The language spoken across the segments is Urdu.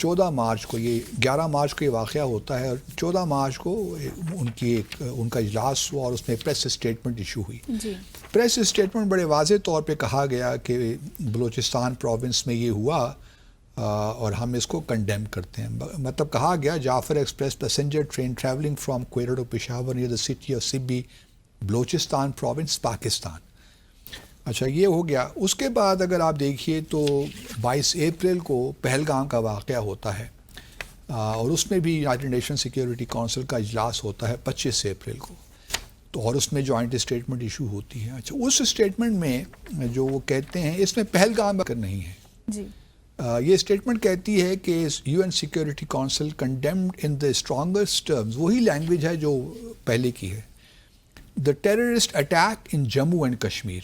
14 مارچ کو یہ 11 مارچ کو یہ واقعہ ہوتا ہے اور 14 مارچ کو ان کا اجلاس ہوا اور اس میں پریس اسٹیٹمنٹ ایشو ہوئی. جی. پریس اسٹیٹمنٹ بڑے واضح طور پہ کہا گیا کہ بلوچستان پروونس میں یہ ہوا اور ہم اس کو کنڈیم کرتے ہیں. مطلب کہا گیا Jaffar Express passenger train travelling from Quetta to Peshawar near the city of Sibi Balochistan province Pakistan. اچھا یہ ہو گیا. اس کے بعد اگر آپ دیکھیے تو 22 اپریل کو پہلگام کا واقعہ ہوتا ہے اور اس میں بھی یونائٹڈ نیشن سیکیورٹی کونسل کا اجلاس ہوتا ہے 25 اپریل کو تو اور اس میں جوائنٹ اسٹیٹمنٹ ایشو ہوتی ہے. اچھا اس اسٹیٹمنٹ میں جو وہ کہتے ہیں اس میں پہلگام کا نہیں ہے. جی. یہ اسٹیٹمنٹ کہتی ہے کہ U N security council condemned in the strongest terms. وہی لینگویج ہے جو پہلے کی ہے. The terrorist attack in Jammu and Kashmir.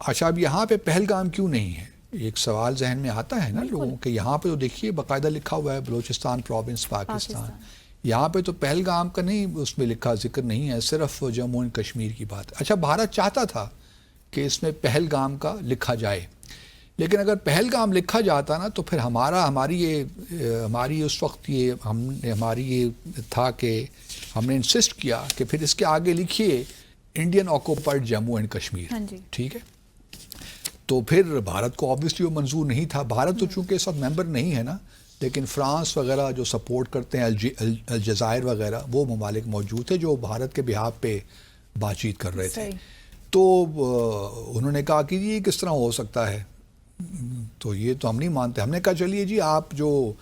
اچھا اب یہاں پہ پہلگام کیوں نہیں ہے؟ ایک سوال ذہن میں آتا ہے نا لوگوں کہ یہاں پہ تو دیکھیے باقاعدہ لکھا ہوا ہے بلوچستان پروونس پاکستان. یہاں پہ تو پہلگام کا نہیں اس میں لکھا ذکر نہیں ہے, صرف جموں اینڈ کشمیر کی بات. اچھا بھارت چاہتا تھا کہ اس میں پہلگام کا لکھا جائے, لیکن اگر پہلگام لکھا جاتا نا تو پھر ہماری اس وقت ہماری یہ تھا کہ ہم نے انسسٹ کیا کہ پھر اس کے آگے لکھیے Indian occupied Jammu and Kashmir. ٹھیک ہے, تو پھر بھارت کو آبویسلی وہ منظور نہیں تھا. بھارت تو چونکہ اس وقت ممبر نہیں ہے نا, لیکن فرانس وغیرہ جو سپورٹ کرتے ہیں, الجزائر وغیرہ, وہ ممالک موجود تھے جو بھارت کے بہاف پہ بات چیت کر رہے تھے. تو انہوں نے کہا کہ یہ کس طرح ہو سکتا ہے, تو یہ تو ہم نہیں مانتے. ہم نے کہا چلیے جی آپ جو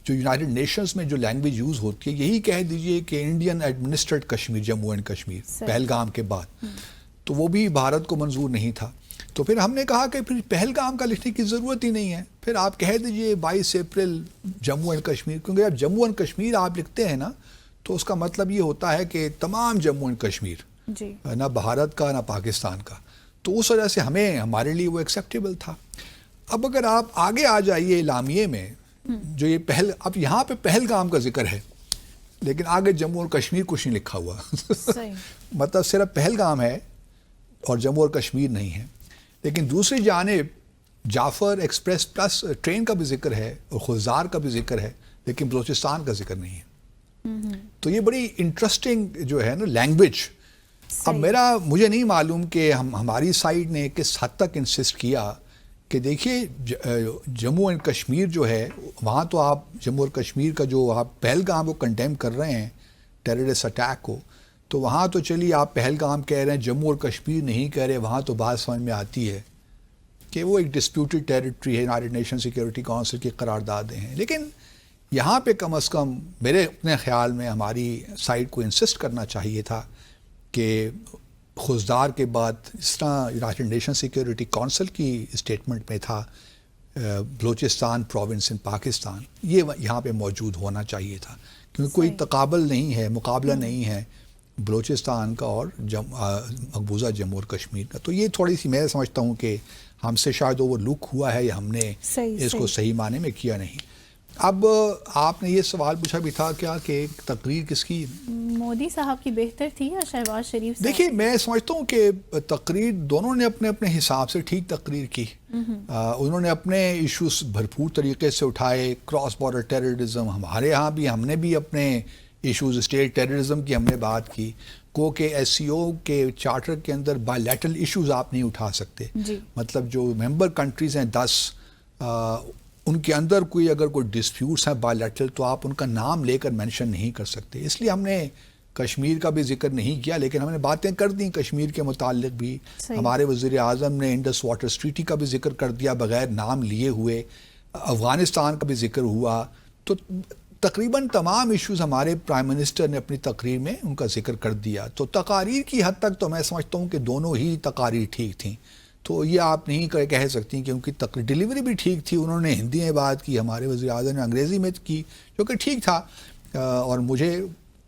یونائٹڈ نیشنز میں جو لینگویج یوز ہوتی ہے یہی کہہ دیجئے کہ Indian administered Kashmir Jammu and Kashmir Pahalgam کے بعد. تو وہ بھی بھارت کو منظور نہیں تھا. تو پھر ہم نے کہا کہ پھر پہلگام کا لکھنے کی ضرورت ہی نہیں ہے, پھر آپ کہہ دیجئے 22 اپریل جموں اینڈ کشمیر, کیونکہ جب جموں اینڈ کشمیر آپ لکھتے ہیں نا تو اس کا مطلب یہ ہوتا ہے کہ تمام جموں اینڈ کشمیر, نہ بھارت کا نہ پاکستان کا. تو اس وجہ سے ہمارے لیے وہ ایکسیپٹیبل تھا. اب اگر آپ آگے آ جائیے اعلامیے میں جو یہ اب یہاں پہ پہلگام کا ذکر ہے لیکن آگے جموں اور کشمیر کچھ نہیں لکھا ہوا. مطلب صرف پہلگام ہے اور جموں اور کشمیر نہیں ہے. لیکن دوسری جانب جعفر ایکسپریس پلس ٹرین کا بھی ذکر ہے اور خضدار کا بھی ذکر ہے, لیکن بلوچستان کا ذکر نہیں ہے. تو یہ بڑی انٹرسٹنگ جو ہے نا لینگویج. اب مجھے نہیں معلوم کہ ہماری سائڈ نے کس حد تک انسسٹ کیا کہ دیکھیے جموں اینڈ کشمیر جو ہے وہاں تو آپ جموں اور کشمیر کا جو آپ پہلگام کو کنڈیم کر رہے ہیں ٹیررسٹ اٹیک کو, تو وہاں تو چلیے آپ پہلگام کہہ رہے ہیں, جموں اور کشمیر نہیں کہہ رہے. وہاں تو بات سمجھ میں آتی ہے کہ وہ ایک ڈسپیوٹڈ ٹیریٹری ہے, یونائٹڈ نیشن سیکیورٹی کونسل کی قراردادیں ہیں. لیکن یہاں پہ کم از کم میرے اپنے خیال میں ہماری سائڈ کو انسسٹ کرنا چاہیے تھا کہ خضدار کے بعد اس طرح یونائٹڈ نیشن سیکیورٹی کونسل کی اسٹیٹمنٹ میں تھا بلوچستان پروونس ان پاکستان, یہ یہاں پہ موجود ہونا چاہیے تھا, کیونکہ کوئی تقابل نہیں ہے, مقابلہ نہیں ہے بلوچستان کا اور مقبوضہ جموں اور کشمیر کا. تو یہ تھوڑی سی میں سمجھتا ہوں کہ ہم سے شاید اوور لک ہوا ہے یا ہم نے اس کو صحیح معنی میں کیا نہیں. اب آپ نے یہ سوال پوچھا بھی تھا کیا کہ تقریر کس کی, مودی صاحب کی بہتر تھی یا شہباز شریف؟ دیکھیے میں سمجھتا ہوں کہ تقریر دونوں نے اپنے اپنے حساب سے ٹھیک تقریر کی. انہوں نے اپنے ایشوز بھرپور طریقے سے اٹھائے, کراس بارڈر ٹیررزم, ہمارے ہاں بھی ہم نے بھی اپنے ایشوز, اسٹیٹ ٹیررزم کی ہم نے بات کی. کہ ایس سی او کے چارٹر کے اندر بائی لیٹرل ایشوز آپ نہیں اٹھا سکتے. مطلب جو ممبر کنٹریز ہیں 10 ان کے اندر اگر کوئی ڈسپیوٹس ہیں بائی لیٹرل تو آپ ان کا نام لے کر مینشن نہیں کر سکتے. اس لیے ہم نے کشمیر کا بھی ذکر نہیں کیا, لیکن ہم نے باتیں کر دیں کشمیر کے متعلق بھی. ہمارے وزیر اعظم نے انڈس واٹر ٹریٹی کا بھی ذکر کر دیا بغیر نام لیے ہوئے. افغانستان کا بھی ذکر ہوا. تو تقریباً تمام ایشوز ہمارے پرائم منسٹر نے اپنی تقریر میں ان کا ذکر کر دیا. تو تقاریر کی حد تک تو میں سمجھتا ہوں کہ دونوں ہی تقاریر ٹھیک تھیں. تو یہ آپ نہیں کہہ سکتی کہ ان کی ڈیلیوری بھی ٹھیک تھی. انہوں نے ہندی میں بات کی, ہمارے وزیر اعظم نے انگریزی میں کی, جو کہ ٹھیک تھا. اور مجھے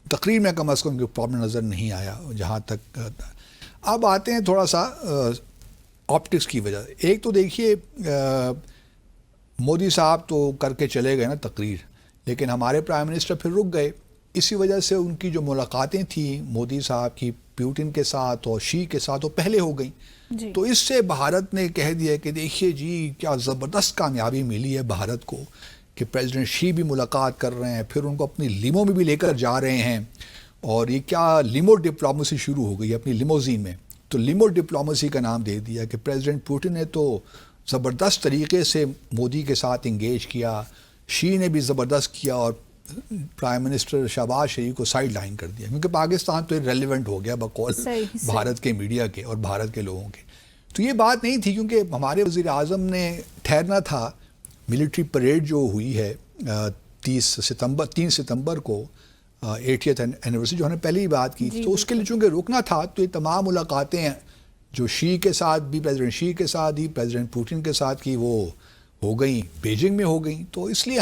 تقریر میں کم از کم پرابلم نظر نہیں آیا جہاں تک. اب آتے ہیں تھوڑا سا آپٹکس کی وجہ سے. ایک تو دیکھیے مودی صاحب تو کر کے چلے گئے نا تقریر, لیکن ہمارے پرائم منسٹر پھر رک گئے. اسی وجہ سے ان کی جو ملاقاتیں تھیں مودی صاحب کی پیوٹن کے ساتھ اور شی کے ساتھ وہ پہلے ہو گئیں. تو اس سے بھارت نے کہہ دیا کہ دیکھیے جی کیا زبردست کامیابی ملی ہے بھارت کو کہ پریزیڈنٹ شی بھی ملاقات کر رہے ہیں, پھر ان کو اپنی لیمو میں بھی لے کر جا رہے ہیں, اور یہ کیا لیمو ڈپلومیسی شروع ہو گئی اپنی لیموزین میں. تو لیمو ڈپلومیسی کا نام دے دیا کہ پریزیڈنٹ پوٹن نے تو زبردست طریقے سے مودی کے ساتھ انگیج کیا, شی نے بھی زبردست کیا, اور پرائم منسٹر شہباز شریف کو سائڈ لائن کر دیا, کیونکہ پاکستان تو ریلیونٹ ہو گیا بقول بھارت کے میڈیا کے اور بھارت کے لوگوں کے. تو یہ بات نہیں تھی, کیونکہ ہمارے وزیر اعظم نے ٹھہرنا تھا. ملٹری پریڈ جو ہوئی ہے 3 ستمبر کو 80th اینیورسری جو ہم نے پہلے ہی بات کی, تو اس کے لیے چونکہ رکنا تھا, تو یہ تمام ملاقاتیں جو شی کے ساتھ بھی, پریزیڈنٹ شی کے ساتھ ہی پریزیڈنٹ پوٹن کے ساتھ کی, وہ ہو گئیں, بیجنگ میں ہو گئیں. تو اس لیے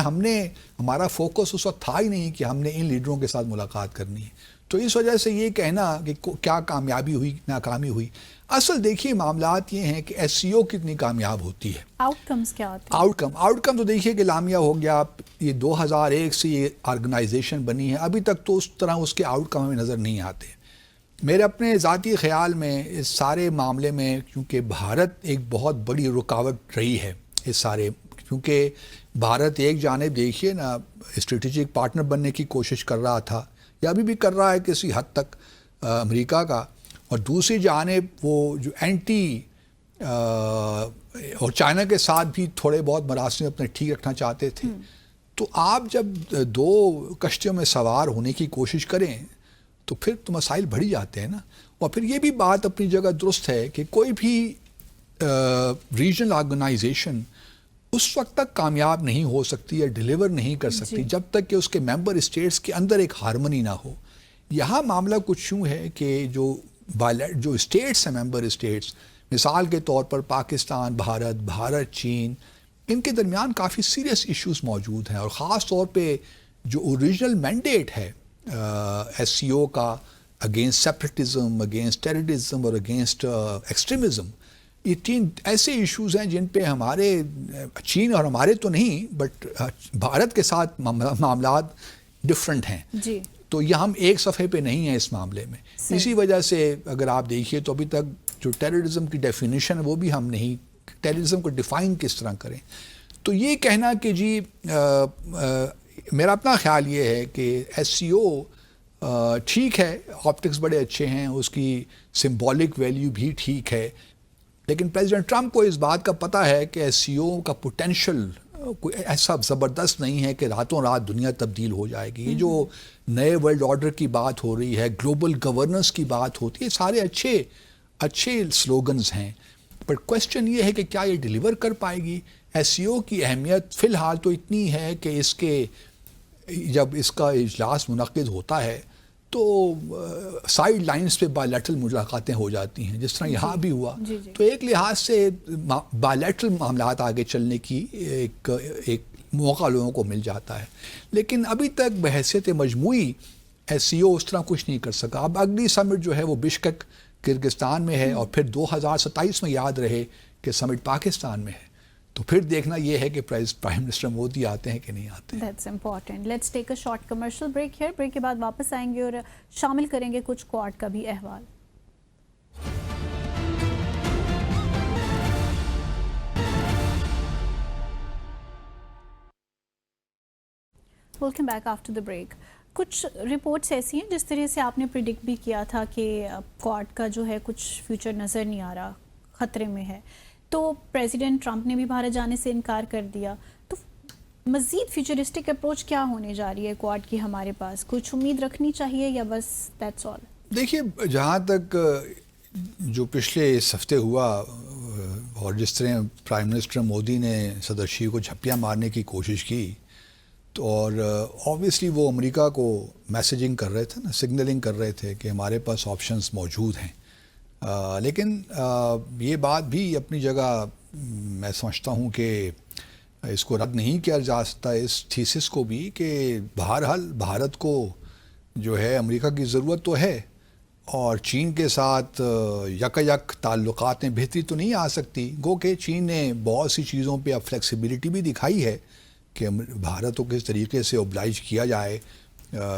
ہمارا فوکس اس وقت تھا ہی نہیں کہ ہم نے ان لیڈروں کے ساتھ ملاقات کرنی ہے. تو اس وجہ سے یہ کہنا کہ کیا کامیابی ہوئی ناکامی ہوئی, اصل دیکھیے معاملات یہ ہیں کہ ایس سی او کتنی کامیاب ہوتی ہے. آؤٹ کمز کیا ہوتے ہیں؟ آؤٹ کم تو دیکھیے کہ لامیہ ہو گیا, یہ 2001 سے یہ آرگنائزیشن بنی ہے, ابھی تک تو اس طرح اس کے آؤٹ کم ہمیں نظر نہیں آتے. میرے اپنے ذاتی خیال میں اس سارے معاملے میں, کیونکہ بھارت ایک بہت بڑی رکاوٹ رہی ہے اس سارے, کیونکہ بھارت ایک جانب دیکھیے نا اسٹریٹجک پارٹنر بننے کی کوشش کر رہا تھا, یا ابھی بھی کر رہا ہے کسی حد تک امریکہ کا, اور دوسری جانب وہ جو اینٹی اور چائنا کے ساتھ بھی تھوڑے بہت مراسم اپنے ٹھیک رکھنا چاہتے تھے. تو آپ جب 2 کشتیوں میں سوار ہونے کی کوشش کریں تو پھر تو مسائل بڑھ جاتے ہیں نا. اور پھر یہ بھی بات اپنی جگہ درست ہے کہ کوئی بھی ریجنل آرگنائزیشن اس وقت تک کامیاب نہیں ہو سکتی یا ڈیلیور نہیں کر سکتی جب تک کہ اس کے ممبر اسٹیٹس کے اندر ایک ہارمنی نہ ہو. یہاں معاملہ کچھ یوں ہے کہ جو اسٹیٹس ہیں, ممبر اسٹیٹس, مثال کے طور پر پاکستان, بھارت, چین, ان کے درمیان کافی سیریس ایشوز موجود ہیں, اور خاص طور پہ جو اوریجنل مینڈیٹ ہے ایس سی او کا اگینسٹ سیپریٹزم, اگینسٹ ٹیررزم اور اگینسٹ ایکسٹریمزم, یہ 3 ایسے ایشوز ہیں جن پہ ہمارے, چین اور ہمارے تو نہیں بٹ بھارت کے ساتھ معاملات ڈفرینٹ ہیں. جی. تو یہ ہم ایک صفحے پہ نہیں ہیں اس معاملے میں. اسی وجہ سے اگر آپ دیکھیے تو ابھی تک جو ٹیررزم کی ڈیفینیشن وہ بھی ہم نہیں, ٹیررزم کو ڈیفائن کس طرح کریں. تو یہ کہنا کہ جی میرا اپنا خیال یہ ہے کہ ایس سی او ٹھیک ہے, آپٹکس بڑے اچھے ہیں, اس کی سمبولک ویلیو بھی ٹھیک ہے, لیکن پریزیڈنٹ ٹرمپ کو اس بات کا پتہ ہے کہ ایس سی او کا پوٹینشل کوئی ایسا زبردست نہیں ہے کہ راتوں رات دنیا تبدیل ہو جائے گی. یہ جو نئے ورلڈ آرڈر کی بات ہو رہی ہے, گلوبل گورننس کی بات ہوتی ہے, سارے اچھے سلوگنز ہیں, بٹ کوشچن یہ ہے کہ کیا یہ ڈیلیور کر پائے گی. ایس سی او کی اہمیت فی الحال تو اتنی ہے کہ جب اس کا اجلاس منعقد ہوتا ہے تو سائیڈ لائنز پہ بائیلیٹرل ملاقاتیں ہو جاتی ہیں, جس طرح یہاں بھی ہوا. تو ایک لحاظ سے بائیلیٹرل معاملات آگے چلنے کی ایک موقع لوگوں کو مل جاتا ہے, لیکن ابھی تک بحیثیت مجموعی ایس سی او اس طرح کچھ نہیں کر سکا. اب اگلی سمٹ جو ہے وہ بشکک کرگستان میں ہے, اور پھر 2027 میں یاد رہے کہ سمٹ پاکستان میں ہے. تو پھر دیکھنا یہ ہے کہ پرائم منسٹر مودی آتے ہیں کہ نہیں آتے. That's important. Let's take a short commercial break here. Break کے بعد واپس آئیں گے اور شامل کریں گے کچھ کوارڈ کا بھی احوال. Welcome back after the break. کچھ رپورٹس ایسی ہیں جس طرح سے آپ نے پریڈکٹ بھی کیا تھا کہ کوارڈ کا جو ہے کچھ فیوچر نظر نہیں آ رہا, خطرے میں ہے. تو پریزیڈنٹ ٹرمپ نے بھی بھارت جانے سے انکار کر دیا. تو مزید فیوچرسٹک اپروچ کیا ہونے جا رہی ہے کوارڈ کی ہمارے پاس؟ کچھ امید رکھنی چاہیے یا بس دیٹس آل؟ دیکھیے, جہاں تک جو پچھلے اس ہفتے ہوا اور جس طرح پرائم منسٹر مودی نے صدر شی کو جھپیاں مارنے کی کوشش کی, تو اور آبویسلی وہ امریکہ کو میسیجنگ کر رہے تھے نا, سگنلنگ کر رہے تھے کہ ہمارے پاس آپشنز موجود ہیں. لیکن یہ بات بھی اپنی جگہ میں سمجھتا ہوں کہ اس کو رد نہیں کیا جا سکتا, اس تھیسس کو بھی, کہ بہرحال بھارت کو جو ہے امریکہ کی ضرورت تو ہے, اور چین کے ساتھ یک تعلقات میں بہتری تو نہیں آ سکتی. گو کہ چین نے بہت سی چیزوں پہ اب فلیکسیبلٹی بھی دکھائی ہے کہ بھارت کو کس طریقے سے اوبلائج کیا جائے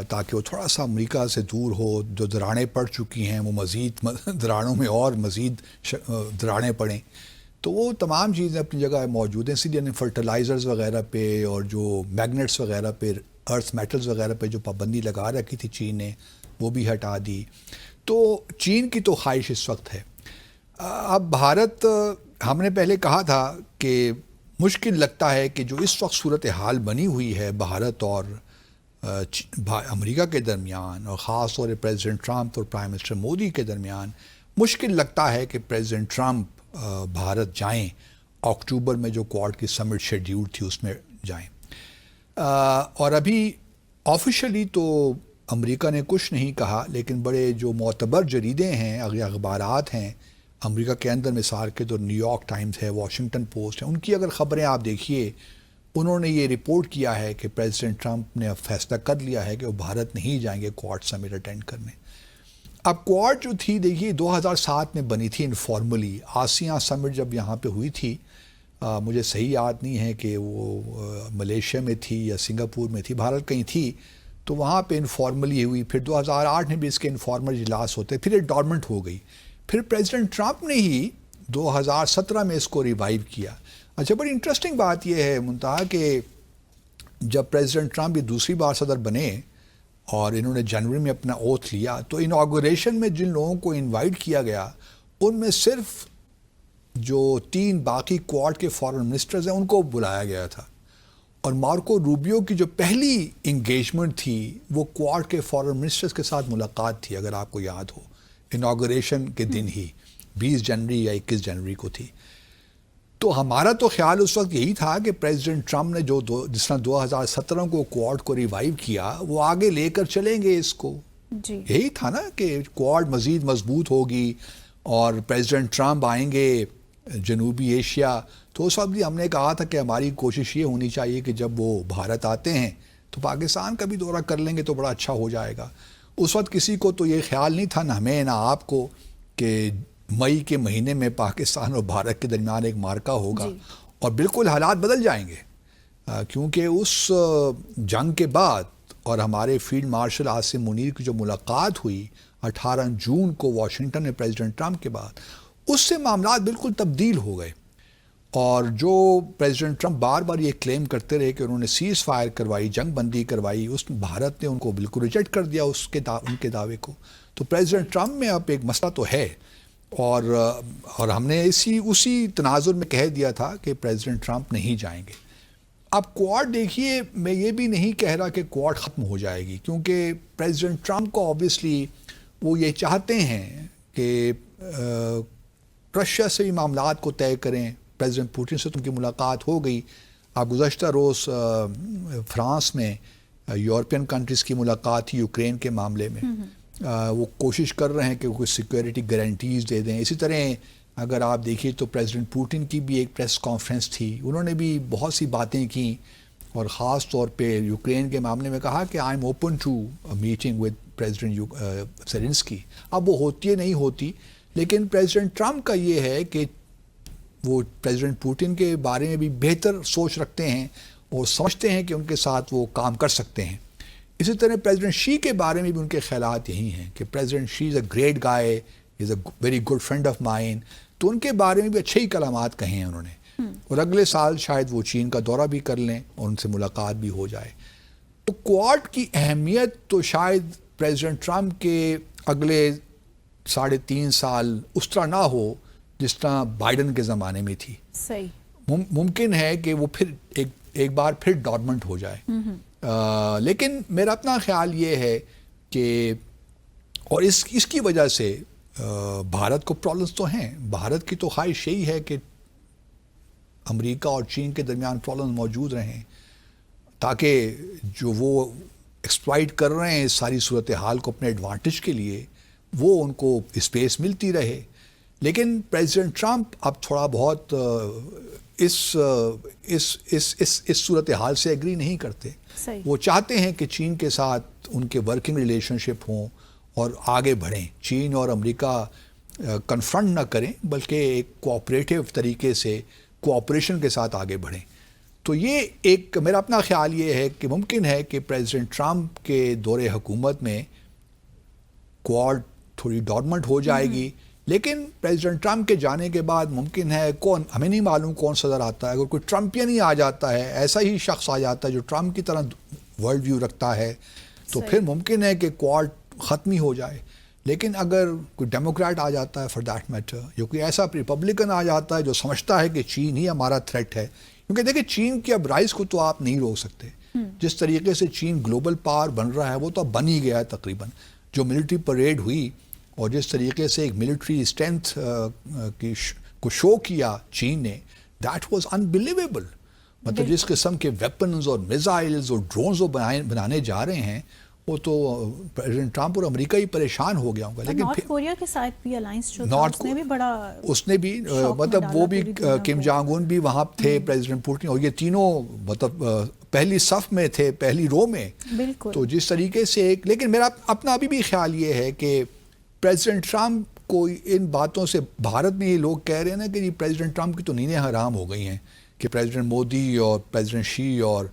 تاکہ وہ تھوڑا سا امریکہ سے دور ہو. جو دراڑیں پڑ چکی ہیں وہ مزید دراڑوں میں اور مزید دراڑیں پڑیں. تو وہ تمام چیزیں اپنی جگہ موجود ہیں. اسی لیے فرٹیلائزرز وغیرہ پہ اور جو میگنیٹس وغیرہ پہ، ارتھ میٹلز وغیرہ پہ جو پابندی لگا رکھی تھی چین نے، وہ بھی ہٹا دی. تو چین کی تو خواہش اس وقت ہے. اب بھارت، ہم نے پہلے کہا تھا کہ مشکل لگتا ہے کہ جو اس وقت صورتحال بنی ہوئی ہے بھارت اور امریکہ کے درمیان، اور خاص طور پر پریزیڈنٹ ٹرمپ اور پرائم منسٹر مودی کے درمیان، مشکل لگتا ہے کہ پریزیڈنٹ ٹرمپ بھارت جائیں. اکتوبر میں جو کوارڈ کی سمٹ شیڈیول تھی اس میں جائیں. اور ابھی آفیشلی تو امریکہ نے کچھ نہیں کہا، لیکن بڑے جو معتبر جریدے ہیں، اخبارات ہیں امریکہ کے اندر، مثال کے طور نیو یارک ٹائمز ہے، واشنگٹن پوسٹ ہے، ان کی اگر خبریں آپ دیکھیے، انہوں نے یہ رپورٹ کیا ہے کہ پریزیڈنٹ ٹرمپ نے اب فیصلہ کر لیا ہے کہ وہ بھارت نہیں جائیں گے کوارڈ سمٹ اٹینڈ کرنے. اب کوارڈ جو تھی، دیکھیے 2007 میں بنی تھی انفارملی. آسیان سمٹ جب یہاں پہ ہوئی تھی، مجھے صحیح یاد نہیں ہے کہ وہ ملیشیا میں تھی یا سنگاپور میں تھی، بھارت کہیں تھی، تو وہاں پہ انفارملی ہوئی. پھر 2008 میں بھی اس کے انفارمل اجلاس ہوتے، پھر یہ ڈورمنٹ ہو گئی. پھر پریزیڈنٹ ٹرمپ نے ہی 2017 میں اس کو ریوائیو کیا. اچھا، بڑی انٹرسٹنگ بات یہ ہے منتہا کہ جب پریزیڈنٹ ٹرمپ یہ دوسری بار صدر بنے اور انہوں نے جنوری میں اپنا اوتھ لیا، تو انوگریشن میں جن لوگوں کو انوائٹ کیا گیا ان میں صرف جو 3 باقی کوارڈ کے فارن منسٹرز ہیں ان کو بلایا گیا تھا. اور مارکو روبیو کی جو پہلی انگیجمنٹ تھی وہ کوارڈ کے فارن منسٹرز کے ساتھ ملاقات تھی، اگر آپ کو یاد ہو، انوگریشن کے دن ہی 20 جنوری یا 21 جنوری کو تھی. تو ہمارا تو خیال اس وقت یہی تھا کہ پریزیڈنٹ ٹرمپ نے جس طرح 2017 کو کوارڈ کو ریوائیو کیا، وہ آگے لے کر چلیں گے اس کو. جی یہی تھا نا کہ کوارڈ مزید مضبوط ہوگی اور پریزیڈنٹ ٹرمپ آئیں گے جنوبی ایشیا. تو اس وقت بھی ہم نے کہا تھا کہ ہماری کوشش یہ ہونی چاہیے کہ جب وہ بھارت آتے ہیں تو پاکستان کا بھی دورہ کر لیں گے تو بڑا اچھا ہو جائے گا. اس وقت کسی کو تو یہ خیال نہیں تھا، نہ ہمیں نہ آپ کو، کہ مئی کے مہینے میں پاکستان اور بھارت کے درمیان ایک مارکا ہوگا. اور بالکل حالات بدل جائیں گے، کیونکہ اس جنگ کے بعد اور ہمارے فیلڈ مارشل عاصم منیر کی جو ملاقات ہوئی 18 جون کو واشنگٹن میں پریزیڈنٹ ٹرمپ کے بعد، اس سے معاملات بالکل تبدیل ہو گئے. اور جو پریزیڈنٹ ٹرمپ بار بار یہ کلیم کرتے رہے کہ انہوں نے سیز فائر کروائی، جنگ بندی کروائی، اس بھارت نے ان کو بالکل ریجیکٹ کر دیا ان کے دعوے کو. تو پریزیڈنٹ ٹرمپ میں اب ایک مسئلہ تو ہے، اور ہم نے اسی تناظر میں کہہ دیا تھا کہ پریزیڈنٹ ٹرمپ نہیں جائیں گے. اب کوارڈ دیکھیے، میں یہ بھی نہیں کہہ رہا کہ کوارڈ ختم ہو جائے گی، کیونکہ پریزیڈنٹ ٹرمپ کو آبویسلی وہ یہ چاہتے ہیں کہ رشیا سے بھی معاملات کو طے کریں. پریزیڈنٹ پوٹن سے ان کی ملاقات ہو گئی. اب گزشتہ روز فرانس میں یورپین کنٹریز کی ملاقات تھی یوکرین کے معاملے میں. وہ کوشش کر رہے ہیں کہ وہ کچھ سیکیورٹی گارنٹیز دے دیں. اسی طرح اگر آپ دیکھیے تو پریزیڈنٹ پوٹن کی بھی ایک پریس کانفرنس تھی، انہوں نے بھی بہت سی باتیں کی، اور خاص طور پہ یوکرین کے معاملے میں کہا کہ I am open to meeting with president Zelensky. اب وہ ہوتی ہے نہیں ہوتی، لیکن پریزیڈنٹ ٹرمپ کا یہ ہے کہ وہ پریزیڈنٹ پوٹن کے بارے میں بھی بہتر سوچ رکھتے ہیں اور سمجھتے ہیں کہ ان کے ساتھ وہ کام کر سکتے ہیں. اسی طرح پریزیڈنٹ شی کے بارے میں بھی ان کے خیالات یہی ہیں کہ president she is a great guy, is a very good friend of mine. تو ان کے بارے میں بھی اچھے ہی کلمات کہے ہیں انہوں نے. اور اگلے سال شاید وہ چین کا دورہ بھی کر لیں اور ان سے ملاقات بھی ہو جائے. تو کوارڈ کی اہمیت تو شاید پریزیڈنٹ ٹرمپ کے اگلے 3.5 سال اس طرح نہ ہو جس طرح بائیڈن کے زمانے میں تھی. صحیح، ممکن ہے کہ وہ پھر ایک بار پھر ڈورمنٹ ہو جائے. لیکن میرا اپنا خیال یہ ہے کہ، اور اس کی وجہ سے بھارت کو پرابلمس تو ہیں. بھارت کی تو خواہش یہی ہے کہ امریکہ اور چین کے درمیان پرابلم موجود رہیں، تاکہ جو وہ ایکسپلائٹ کر رہے ہیں اس ساری صورتحال کو اپنے ایڈوانٹیج کے لیے، وہ ان کو اسپیس ملتی رہے. لیکن پریزیڈنٹ ٹرمپ اب تھوڑا بہت اس صورتحال سے ایگری نہیں کرتے. وہ چاہتے ہیں کہ چین کے ساتھ ان کے ورکنگ ریلیشن شپ ہوں اور آگے بڑھیں. چین اور امریکہ کنفرنٹ نہ کریں بلکہ ایک کوآپریٹیو طریقے سے کوآپریشن کے ساتھ آگے بڑھیں. تو یہ ایک میرا اپنا خیال یہ ہے کہ ممکن ہے کہ پریزیڈنٹ ٹرمپ کے دور حکومت میں کوارڈ تھوڑی ڈورمنٹ ہو جائے گی، لیکن پریزیڈنٹ ٹرمپ کے جانے کے بعد ممکن ہے کون، ہمیں نہیں معلوم کون صدر آتا ہے، اگر کوئی ٹرمپین ہی آ جاتا ہے، ایسا ہی شخص آ جاتا ہے جو ٹرمپ کی طرح ورلڈ ویو رکھتا ہے، تو پھر ممکن ہے کہ کوارڈ ختم ہی ہو جائے. لیکن اگر کوئی ڈیموکریٹ آ جاتا ہے فار دیٹ میٹر، یا کوئی ایسا ریپبلکن آ جاتا ہے جو سمجھتا ہے کہ چین ہی ہمارا تھریٹ ہے، کیونکہ دیکھیں چین کی اب رائز کو تو آپ نہیں روک سکتے. جس طریقے سے چین گلوبل پاور بن رہا ہے وہ تو اب بن ہی گیا ہے تقریباً. جو ملٹری پریڈ ہوئی اور جس طریقے سے ایک ملٹری اسٹرینتھ کو شو کیا چین نے، دیٹ واز انبلیویبل. مطلب جس قسم کے ویپنز اور میزائلز اور ڈرونز وہ بنانے جا رہے ہیں، وہ تو پریزیڈنٹ ٹرمپ اور امریکہ ہی پریشان ہو گیا ہوگا. لیکن نارتھ کوریا کے ساتھ بھی الائنس جو تھا اس نے بھی بڑا، اس نے بھی مطلب وہ بھی کم جانگ ان بھی وہاں تھے، پریزیڈنٹ پوٹن، اور یہ تینوں مطلب پہلی صف میں تھے، پہلی رو میں. بالکل. تو جس طریقے سے ایک، لیکن میرا اپنا ابھی بھی خیال یہ ہے کہ پریزیڈنٹ ٹرمپ کو ان باتوں سے، بھارت میں یہ لوگ کہہ رہے ہیں نا کہ یہ پریزیڈنٹ ٹرمپ کی تو نیندیں حرام ہو گئی ہیں کہ پریزیڈنٹ مودی اور پریزیڈنٹ شی اور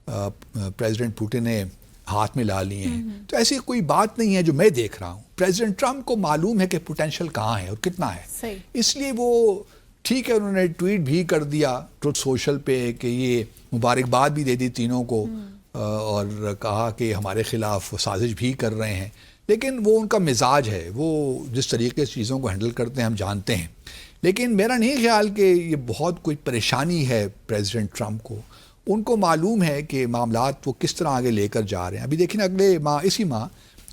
پریزیڈنٹ پوٹن نے ہاتھ میں لا لیے ہیں. تو ایسی کوئی بات نہیں ہے جو میں دیکھ رہا ہوں. پریزیڈنٹ ٹرمپ کو معلوم ہے کہ پوٹینشیل کہاں ہے اور کتنا ہے، اس لیے وہ ٹھیک ہے، انہوں نے ٹویٹ بھی کر دیا ٹروتھ سوشل پہ کہ یہ مبارکباد بھی دے دی تینوں کو، اور کہا کہ ہمارے خلاف سازش بھی کر رہے ہیں. لیکن وہ ان کا مزاج ہے، وہ جس طریقے سے چیزوں کو ہینڈل کرتے ہیں ہم جانتے ہیں. لیکن میرا نہیں خیال کہ یہ بہت کوئی پریشانی ہے پریزیڈنٹ ٹرمپ کو. ان کو معلوم ہے کہ معاملات وہ کس طرح آگے لے کر جا رہے ہیں. ابھی دیکھیں اگلے ماہ، اسی ماہ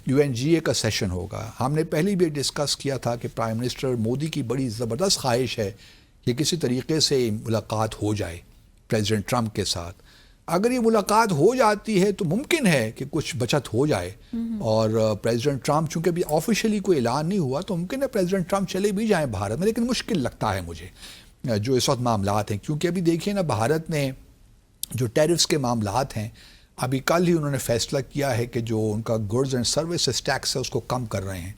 UNGA کا سیشن ہوگا. ہم نے پہلے بھی ڈسکس کیا تھا کہ پرائم منسٹر مودی کی بڑی زبردست خواہش ہے کہ کسی طریقے سے ملاقات ہو جائے پریزیڈنٹ ٹرمپ کے ساتھ. اگر یہ ملاقات ہو جاتی ہے تو ممکن ہے کہ کچھ بچت ہو جائے، اور پریزیڈنٹ ٹرمپ چونکہ ابھی آفیشلی کوئی اعلان نہیں ہوا تو ممکن ہے پریزیڈنٹ ٹرمپ چلے بھی جائیں بھارت میں. لیکن مشکل لگتا ہے مجھے جو اس وقت معاملات ہیں، کیونکہ ابھی دیکھیے نا بھارت نے جو ٹیرفس کے معاملات ہیں، ابھی کل ہی انہوں نے فیصلہ کیا ہے کہ جو ان کا گڈز اینڈ سروسز ٹیکس ہے اس کو کم کر رہے ہیں،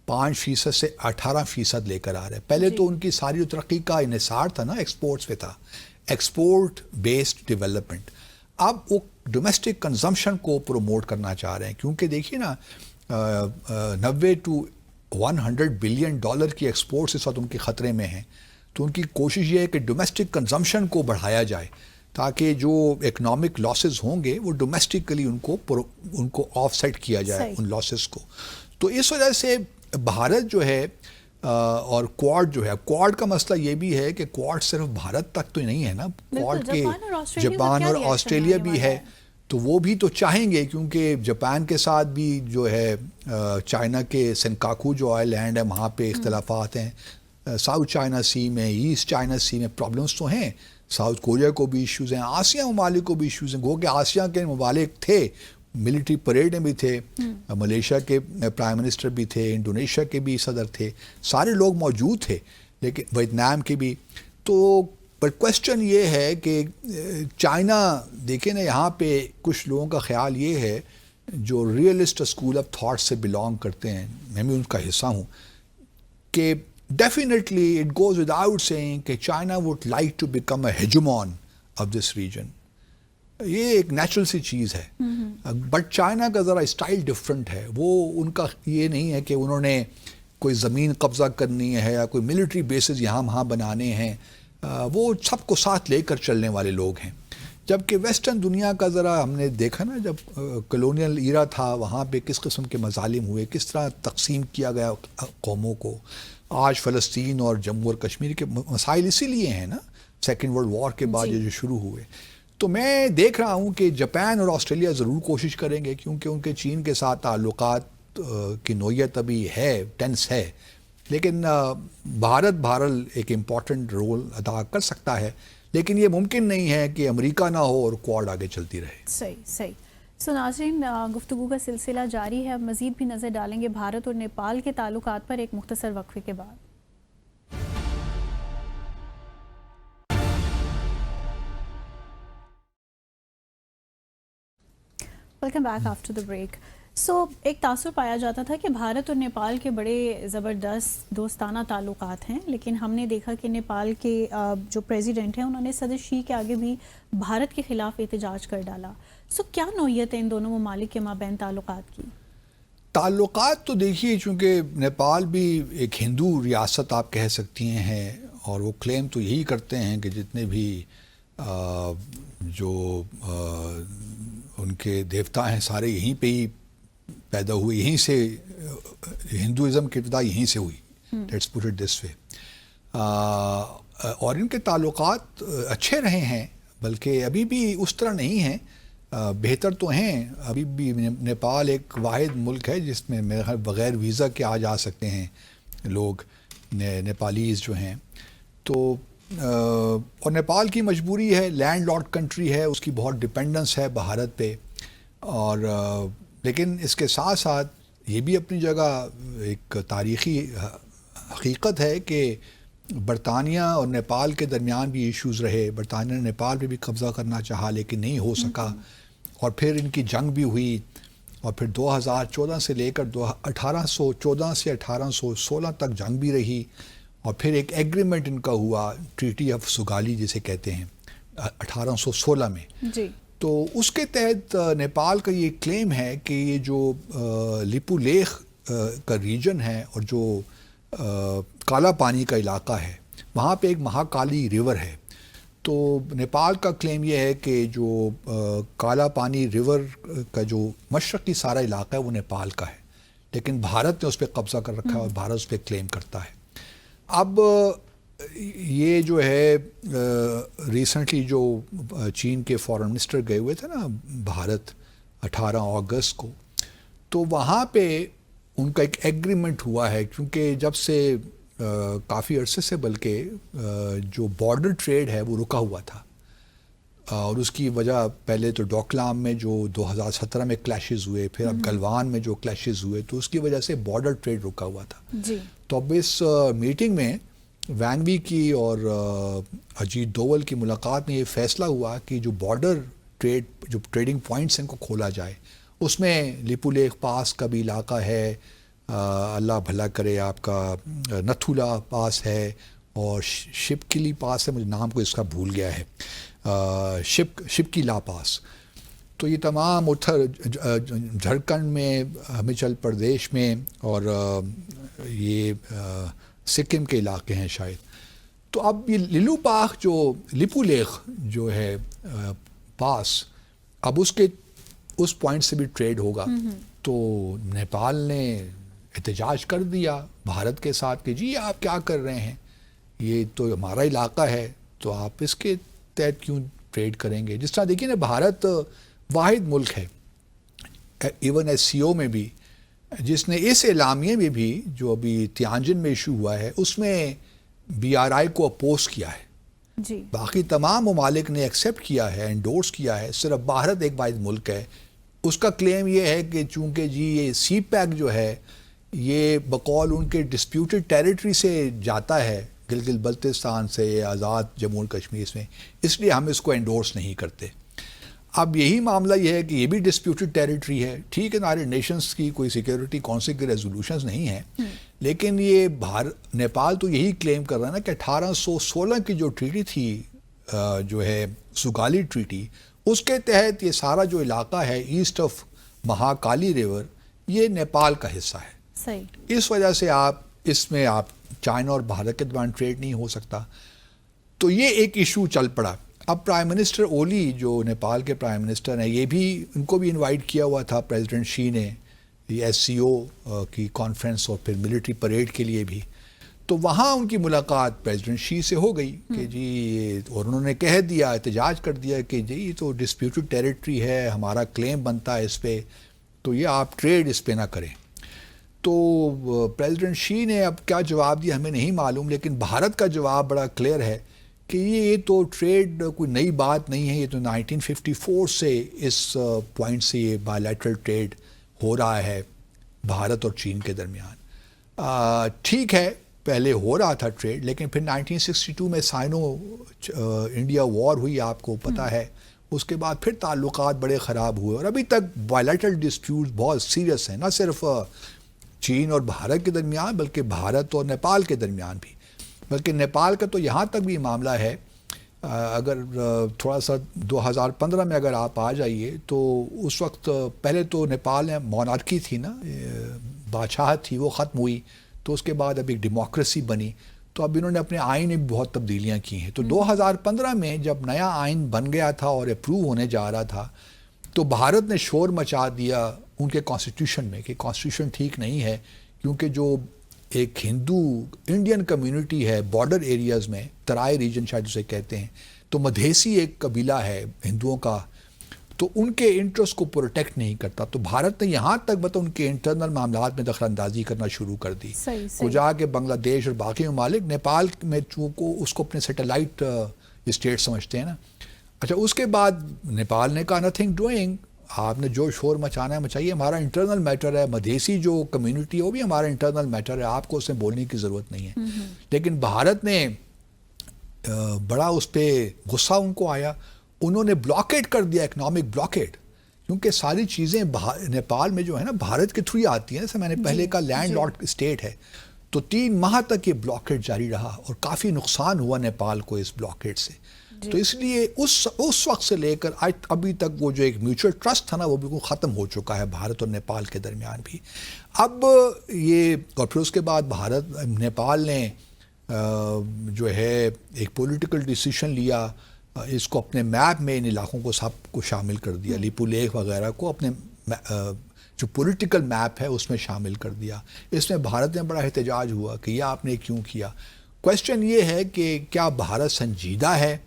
5% سے 18% لے کر آ رہے ہیں. پہلے تو ان کی ساری ترقی کا انحصار تھا نا ایکسپورٹس پہ تھا، ایکسپورٹ بیسڈ ڈیولپمنٹ. اب وہ ڈومیسٹک کنزمپشن کو پروموٹ کرنا چاہ رہے ہیں، کیونکہ دیکھیے نا 90 to 100 بلین ڈالر کی ایکسپورٹس اس وقت ان کے خطرے میں ہیں. تو ان کی کوشش یہ ہے کہ ڈومیسٹک کنزمپشن کو بڑھایا جائے تاکہ جو اکنامک لاسز ہوں گے وہ ڈومیسٹکلی ان کو آف سیٹ کیا جائے ان لاسز کو. تو اس وجہ سے بھارت جو ہے اور کوارڈ جو ہے، کوارڈ کا مسئلہ یہ بھی ہے کہ کوارڈ صرف بھارت تک تو نہیں ہے نا، کوارڈ کے جاپان اور آسٹریلیا بھی ہے. تو وہ بھی تو چاہیں گے، کیونکہ جاپان کے ساتھ بھی جو ہے چائنا کے سنکاکو جو آئل لینڈ ہے وہاں پہ اختلافات ہیں، ساؤتھ چائنا سی میں، ایسٹ چائنا سی میں پرابلمس تو ہیں، ساؤتھ کوریا کو بھی ایشوز ہیں، آسیا ممالک کو بھی ایشوز ہیں. گو کہ آسیا کے ممالک تھے، ملٹری پریڈ میں بھی تھے، ملیشیا کے پرائم منسٹر بھی تھے، انڈونیشیا کے بھی صدر تھے، سارے لوگ موجود تھے، لیکن ویتنام کے بھی. تو پر کوشچن یہ ہے کہ چائنا، دیکھیں نا یہاں پہ کچھ لوگوں کا خیال یہ ہے جو ریئلسٹ اسکول آف تھاٹ سے بلانگ کرتے ہیں، میں بھی ان کا حصہ ہوں، کہ definitely it goes without seeing کہ China would like to become a hegemon of this region. یہ ایک نیچرل سی چیز ہے، بٹ چائنا کا ذرا اسٹائل ڈفرینٹ ہے. وہ ان کا یہ نہیں ہے کہ انہوں نے کوئی زمین قبضہ کرنی ہے یا کوئی ملٹری بیسز یہاں وہاں بنانے ہیں. وہ سب کو ساتھ لے کر چلنے والے لوگ ہیں. جبکہ ویسٹرن دنیا کا ذرا ہم نے دیکھا نا، جب کلونیل ایرا تھا وہاں پہ کس قسم کے مظالم ہوئے، کس طرح تقسیم کیا گیا قوموں کو. آج فلسطین اور جموں اور کشمیر کے مسائل اسی لیے ہیں نا، سیکنڈ ورلڈ وار کے بعد یہ جو شروع ہوئے. تو میں دیکھ رہا ہوں کہ جاپان اور آسٹریلیا ضرور کوشش کریں گے، کیونکہ ان کے چین کے ساتھ تعلقات کی نوعیت ابھی ہے، ٹینس ہے. لیکن بھارت بہرحال ایک امپورٹنٹ رول ادا کر سکتا ہے، لیکن یہ ممکن نہیں ہے کہ امریکہ نہ ہو اور کوارڈ آگے چلتی رہے. صحیح. سو ناظرین، گفتگو کا سلسلہ جاری ہے، اب مزید بھی نظر ڈالیں گے بھارت اور نیپال کے تعلقات پر ایک مختصر وقفے کے بعد. Welcome back after the break. So ایک تاثر پایا جاتا تھا کہ بھارت اور نیپال کے بڑے زبردست دوستانہ تعلقات ہیں، لیکن ہم نے دیکھا کہ نیپال کے جو پریزیڈنٹ ہیں انہوں نے صدر شی کے آگے بھی بھارت کے خلاف احتجاج کر ڈالا. سو کیا نوعیت ہے ان دونوں ممالک کے مابین تعلقات کی؟ تعلقات تو دیکھیے، چونکہ نیپال بھی ایک ہندو ریاست آپ کہہ سکتی ہیں، اور وہ کلیم تو یہی کرتے ہیں کہ جتنے بھی جو ان کے دیوتا ہیں سارے یہیں پہ ہی پیدا ہوئے، یہیں سے ہندوازم کی ابتدا یہیں سے ہوئی. لیٹس پٹ اٹ دس وے. اور ان کے تعلقات اچھے رہے ہیں، بلکہ ابھی بھی اس طرح نہیں ہیں، بہتر تو ہیں. ابھی بھی نیپال ایک واحد ملک ہے جس میں میرے خیال بغیر ویزا کے آ جا سکتے ہیں لوگ، نیپالیز جو ہیں. تو اور نیپال کی مجبوری ہے، لینڈ لاک کنٹری ہے، اس کی بہت ڈپینڈنس ہے بھارت پہ. اور لیکن اس کے ساتھ ساتھ یہ بھی اپنی جگہ ایک تاریخی حقیقت ہے کہ برطانیہ اور نیپال کے درمیان بھی ایشوز رہے. برطانیہ نے نیپال پہ بھی قبضہ کرنا چاہا لیکن نہیں ہو سکا، اور پھر ان کی جنگ بھی ہوئی، اور پھر 2014 سے لے کر 1814 سے 1816 تک جنگ بھی رہی، اور پھر ایک ایگریمنٹ ان کا ہوا، ٹریٹی آف سگالی جسے کہتے ہیں 1816 میں. جی. تو اس کے تحت نیپال کا یہ کلیم ہے کہ یہ جو لیپو لیخ کا ریجن ہے اور جو کالا پانی کا علاقہ ہے، وہاں پہ ایک مہاکالی ریور ہے. تو نیپال کا کلیم یہ ہے کہ جو کالا پانی ریور کا جو مشرقی سارا علاقہ ہے وہ نیپال کا ہے، لیکن بھارت نے اس پہ قبضہ کر رکھا ہے اور بھارت اس پہ کلیم کرتا ہے. اب یہ جو ہے ریسنٹلی جو چین کے فارن منسٹر گئے ہوئے تھے نا بھارت 18 اگست کو، تو وہاں پہ ان کا ایک ایگریمنٹ ہوا ہے، کیونکہ جب سے کافی عرصے سے بلکہ جو بارڈر ٹریڈ ہے وہ رکا ہوا تھا، اور اس کی وجہ پہلے تو ڈوکلام میں جو 2017 میں کلیشز ہوئے، پھر اب گلوان میں جو کلیشز ہوئے، تو اس کی وجہ سے بارڈر ٹریڈ رکا ہوا تھا. جی. تو اب اس میٹنگ میں وینگ وی کی اور اجیت دوول کی ملاقات میں یہ فیصلہ ہوا کہ جو بارڈر ٹریڈ جو ٹریڈنگ پوائنٹس ہیں ان کو کھولا جائے. اس میں لیپو لیخ پاس کا بھی علاقہ ہے، اللہ بھلا کرے آپ کا نتھولا پاس ہے، اور شپکلی پاس ہے، مجھے نام کو اس کا بھول گیا ہے، شپکیلا پاس. تو یہ تمام اتر جھارکھنڈ میں، ہماچل پردیش میں، اور یہ سکم کے علاقے ہیں شاید. تو اب یہ للو پاک جو لیپو لیخ جو ہے پاس، اب اس کے اس پوائنٹ سے بھی ٹریڈ ہوگا. تو نیپال نے احتجاج کر دیا بھارت کے ساتھ کہ جی آپ کیا کر رہے ہیں، یہ تو ہمارا علاقہ ہے، تو آپ اس کے تحت کیوں ٹریڈ کریں گے. جس طرح دیکھیے نا، بھارت واحد ملک ہے ایون SCO میں بھی جس نے اس اعلامیے میں بھی جو ابھی تیانجن میں ایشو ہوا ہے اس میں BRI کو اپوز کیا ہے. جی. باقی تمام ممالک نے ایکسیپٹ کیا ہے، انڈورس کیا ہے، صرف بھارت ایک واحد ملک ہے. اس کا کلیم یہ ہے کہ چونکہ جی یہ سی پیک جو ہے یہ بقول ان کے ڈسپیوٹڈ ٹیریٹری سے جاتا ہے، گلگت بلتستان سے، آزاد جموں کشمیر میں، اس لیے ہم اس کو انڈورس نہیں کرتے. اب یہی معاملہ یہ ہے کہ یہ بھی ڈسپیوٹڈ ٹیریٹری ہے، ٹھیک ہے، یونائیٹڈ نیشنز کی کوئی سیکیورٹی کونسل کی ریزولوشنز نہیں ہیں، لیکن یہ نیپال تو یہی کلیم کر رہا ہے نا کہ 1816 کی جو ٹریٹی تھی جو ہے سگالی ٹریٹی، اس کے تحت یہ سارا جو علاقہ ہے ایسٹ آف مہاکالی ریور یہ نیپال کا حصہ ہے. صحیح. اس وجہ سے اس میں چائنا اور بھارت کے درمیان ٹریڈ نہیں ہو سکتا. تو یہ ایک ایشو چل پڑا. اب پرائم منسٹر اولی جو نیپال کے پرائم منسٹر ہیں، یہ بھی ان کو بھی انوائٹ کیا ہوا تھا پریزیڈنٹ شی نے، یہ SCO کی کانفرنس اور پھر ملٹری پریڈ کے لیے بھی. تو وہاں ان کی ملاقات پریزیڈنٹ شی سے ہو گئی کہ جی، اور انہوں نے کہہ دیا، احتجاج کر دیا کہ جی یہ تو ڈسپیوٹڈ ٹیریٹری ہے، ہمارا کلیم بنتا ہے اس پہ، تو یہ آپ ٹریڈ اس پہ نہ کریں. تو پریزیڈنٹ شی نے اب کیا جواب دیا ہمیں نہیں معلوم، لیکن بھارت کا جواب بڑا کلیئر ہے کہ یہ تو ٹریڈ کوئی نئی بات نہیں ہے، یہ تو 1954 سے اس پوائنٹ سے یہ بائیلیٹرل ٹریڈ ہو رہا ہے بھارت اور چین کے درمیان. ٹھیک ہے، پہلے ہو رہا تھا ٹریڈ، لیکن پھر 1962 میں سائنو انڈیا وار ہوئی، آپ کو پتہ ہے. اس کے بعد پھر تعلقات بڑے خراب ہوئے، اور ابھی تک بائیلیٹرل ڈسپیوٹ بہت سیریس ہیں، نہ صرف چین اور بھارت کے درمیان بلکہ بھارت اور نیپال کے درمیان بھی. بلکہ نیپال کا تو یہاں تک بھی معاملہ ہے اگر تھوڑا سا 2015 میں اگر آپ آ جائیے تو اس وقت پہلے تو نیپال میں مونارکی تھی نا، بادشاہت تھی، وہ ختم ہوئی، تو اس کے بعد اب ایک ڈیموکریسی بنی، تو اب انہوں نے اپنے آئین میں بہت تبدیلیاں کی ہیں. تو 2015 میں جب نیا آئین بن گیا تھا اور اپروو ہونے جا رہا تھا تو بھارت نے شور مچا دیا ان کے کانسٹیٹیوشن میں کہ کانسٹیٹیوشن ٹھیک نہیں ہے، کیونکہ جو ایک ہندو انڈین کمیونٹی ہے بارڈر ایریاز میں، ترائی ریجن شاید اسے کہتے ہیں، تو مدھیسی ایک قبیلہ ہے ہندوؤں کا، تو ان کے انٹرسٹ کو پروٹیکٹ نہیں کرتا. تو بھارت نے یہاں تک ان کے انٹرنل معاملات میں دخل اندازی کرنا شروع کر دی. وہ جا کے بنگلہ دیش اور باقی ممالک، نیپال میں چونکہ اس کو اپنے سیٹلائٹ اسٹیٹ سمجھتے ہیں نا. اچھا، اس کے بعد نیپال نے کہا نتھنگ ڈوئنگ، آپ نے جو شور مچانا ہے مچائیے، ہمارا انٹرنل میٹر ہے، مدھیسی جو کمیونٹی ہے وہ بھی ہمارا انٹرنل میٹر ہے، آپ کو اس میں بولنے کی ضرورت نہیں ہے. لیکن بھارت نے بڑا اس پہ غصہ ان کو آیا، انہوں نے بلاکیٹ کر دیا، اکنامک بلاکیٹ، کیونکہ ساری چیزیں نیپال میں جو ہے نا بھارت کے تھرو آتی ہیں، جیسے میں نے پہلے کا لینڈ لاکڈ اسٹیٹ ہے. تو 3 ماہ تک یہ بلاکیٹ جاری رہا اور کافی نقصان ہوا نیپال کو اس بلاکیٹ سے. تو اس لیے اس وقت سے لے کر ابھی تک وہ جو ایک میوچل ٹرسٹ تھا نا وہ بالکل ختم ہو چکا ہے بھارت اور نیپال کے درمیان بھی. اب یہ اور پھر اس کے بعد نیپال نے جو ہے ایک پولیٹیکل ڈیسیشن لیا، اس کو اپنے میپ میں ان علاقوں کو سب کو شامل کر دیا، لیپو لیک وغیرہ کو اپنے جو پولیٹیکل میپ ہے اس میں شامل کر دیا. اس میں بھارت میں بڑا احتجاج ہوا کہ یہ آپ نے کیوں کیا. کویسچن یہ ہے کہ کیا بھارت سنجیدہ ہے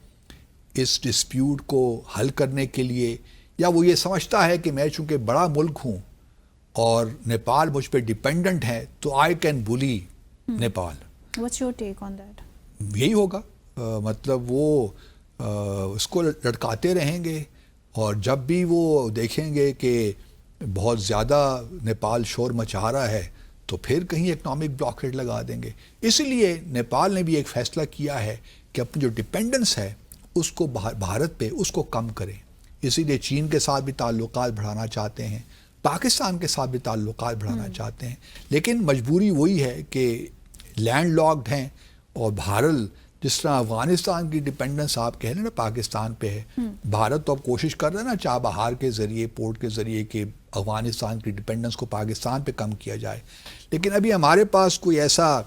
اس ڈسپیوٹ کو حل کرنے کے لیے، یا وہ یہ سمجھتا ہے کہ میں چونکہ بڑا ملک ہوں اور نیپال مجھ پہ ڈیپینڈنٹ ہے تو آئی کین بلی Nepal. What's your take on that? یہی ہوگا، مطلب وہ اس کو لٹکاتے رہیں گے، اور جب بھی وہ دیکھیں گے کہ بہت زیادہ نیپال شور مچا رہا ہے تو پھر کہیں اکنامک بلاکیٹ لگا دیں گے. اسی لیے نیپال نے بھی ایک فیصلہ کیا ہے کہ اپنی جو ڈیپینڈنس ہے اس کو بھارت پہ اس کو کم کریں. اسی لیے چین کے ساتھ بھی تعلقات بڑھانا چاہتے ہیں، پاکستان کے ساتھ بھی تعلقات بڑھانا چاہتے ہیں، لیکن مجبوری وہی ہے کہ لینڈ لاکڈ ہیں. اور بھارت جس طرح افغانستان کی ڈیپینڈنس آپ کہہ لیں نا پاکستان پہ ہے، بھارت تو اب کوشش کر رہا ہے نا چابہار کے ذریعے، پورٹ کے ذریعے کہ افغانستان کی ڈیپینڈنس کو پاکستان پہ کم کیا جائے. لیکن ابھی ہمارے پاس کوئی ایسا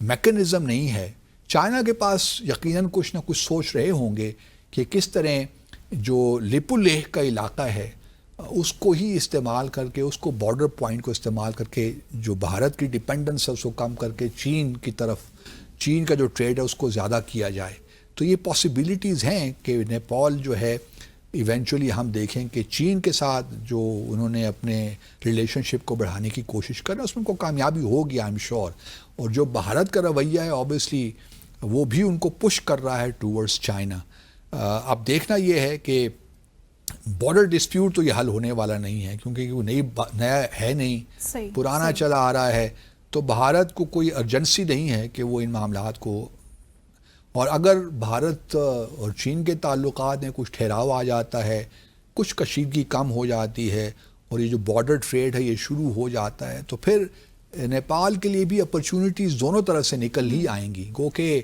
میکنزم نہیں ہے. چائنا کے پاس یقیناً کچھ نہ کچھ سوچ رہے ہوں گے کہ کس طرح جو لیپو لیک کا علاقہ ہے اس کو ہی استعمال کر کے، اس کو بارڈر پوائنٹ کو استعمال کر کے جو بھارت کی ڈیپینڈنس ہے اس کو کم کر کے چین کی طرف، چین کا جو ٹریڈ ہے اس کو زیادہ کیا جائے. تو یہ پاسبلٹیز ہیں کہ نیپال جو ہے ایونچولی ہم دیکھیں کہ چین کے ساتھ جو انہوں نے اپنے ریلیشن شپ کو بڑھانے کی کوشش کرنا اس میں کو کامیابی ہوگی آئی ایم شیور. اور جو بھارت کا رویہ ہے اوبیسلی وہ بھی ان کو پش کر رہا ہے ٹورڈز چائنا. اب دیکھنا یہ ہے کہ بارڈر ڈسپیوٹ تو یہ حل ہونے والا نہیں ہے، کیونکہ وہ نیا ہے نہیں، پرانا چلا آ رہا ہے. تو بھارت کو کوئی ارجنسی نہیں ہے کہ وہ ان معاملات کو، اور اگر بھارت اور چین کے تعلقات میں کچھ ٹھہراؤ آ جاتا ہے، کچھ کشیدگی کم ہو جاتی ہے اور یہ جو بارڈر ٹریڈ ہے یہ شروع ہو جاتا ہے تو پھر نیپال کے لیے بھی اپرچونٹیز دونوں طرف سے نکل ہی آئیں گی. گو کہ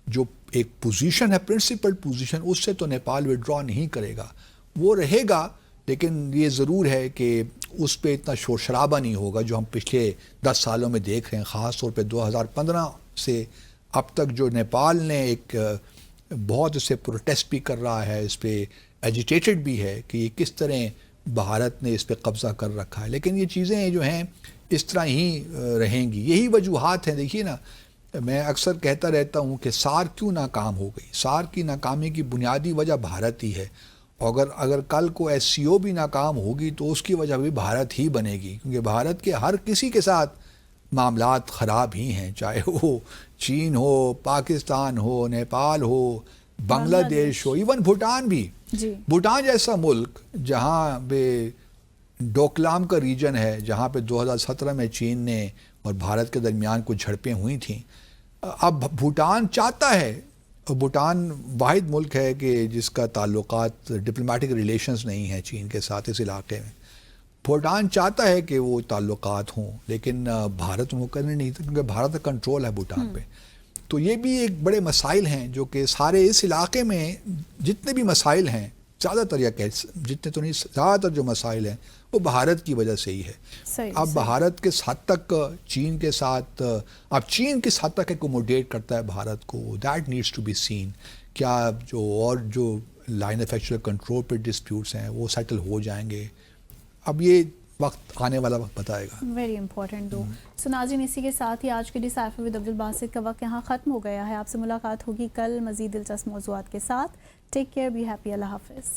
جو ایک پوزیشن ہے پرنسپل پوزیشن، اس سے تو نیپال وڈرا نہیں کرے گا، وہ رہے گا، لیکن یہ ضرور ہے کہ اس پہ اتنا شور شرابہ نہیں ہوگا جو ہم پچھلے 10 سالوں میں دیکھ رہے ہیں. خاص طور پہ 2015 سے اب تک جو نیپال نے ایک بہت اسے پروٹیسٹ بھی کر رہا ہے، اس پہ ایجیٹیٹڈ بھی ہے کہ یہ کس طرح بھارت نے اس پہ قبضہ کر رکھا ہے. لیکن یہ چیزیں جو ہیں اس طرح ہی رہیں گی. یہی وجوہات ہیں. دیکھیے نا، میں اکثر کہتا رہتا ہوں کہ سارک کیوں ناکام ہو گئی. سارک کی ناکامی کی بنیادی وجہ بھارت ہی ہے، اور اگر کل کو ایس سی او بھی ناکام ہوگی تو اس کی وجہ بھی بھارت ہی بنے گی، کیونکہ بھارت کے ہر کسی کے ساتھ معاملات خراب ہی ہیں، چاہے وہ چین ہو، پاکستان ہو، نیپال ہو، بنگلہ دیش ہو، ایون بھوٹان بھی. بھوٹان جیسا ملک جہاں پہ ڈوکلام کا ریجن ہے، جہاں پہ 2017 میں چین نے اور بھارت کے درمیان کچھ جھڑپیں ہوئی تھیں، اب بھوٹان چاہتا ہے، اور بھوٹان واحد ملک ہے کہ جس کا تعلقات ڈپلومیٹک ریلیشنز نہیں ہیں چین کے ساتھ اس علاقے میں. بھوٹان چاہتا ہے کہ وہ تعلقات ہوں، لیکن بھارت وہ کرنے نہیں تھا، کیونکہ بھارت کا کنٹرول ہے بھوٹان پہ. تو یہ بھی ایک بڑے مسائل ہیں جو کہ سارے اس علاقے میں جتنے بھی مسائل ہیں زیادہ تر یا کہ جتنے تو نہیں زیادہ تر جو مسائل ہیں وہ بھارت کی وجہ سے ہی ہے. اب بھارت کس حد تک چین کے ساتھ اب چین کس حد تک ایکوموڈیٹ کرتا ہے بھارت کو, that needs to be seen. کیا جو لائن آف ایکچوئل کنٹرول پہ ڈسپیوٹس ہیں وہ سیٹل ہو جائیں گے, اب یہ وقت آنے والا وقت بتائے گا. ویری امپورٹنٹ دو. سو ناظرین اسی کے ساتھ ہی آج کے ڈیسائفر ود عبدالباسط کا وقت یہاں ختم ہو گیا ہے. آپ سے ملاقات ہوگی کل مزید دلچسپ موضوعات کے ساتھ. ٹیک کیئر, بی ہیپی, اللہ حافظ.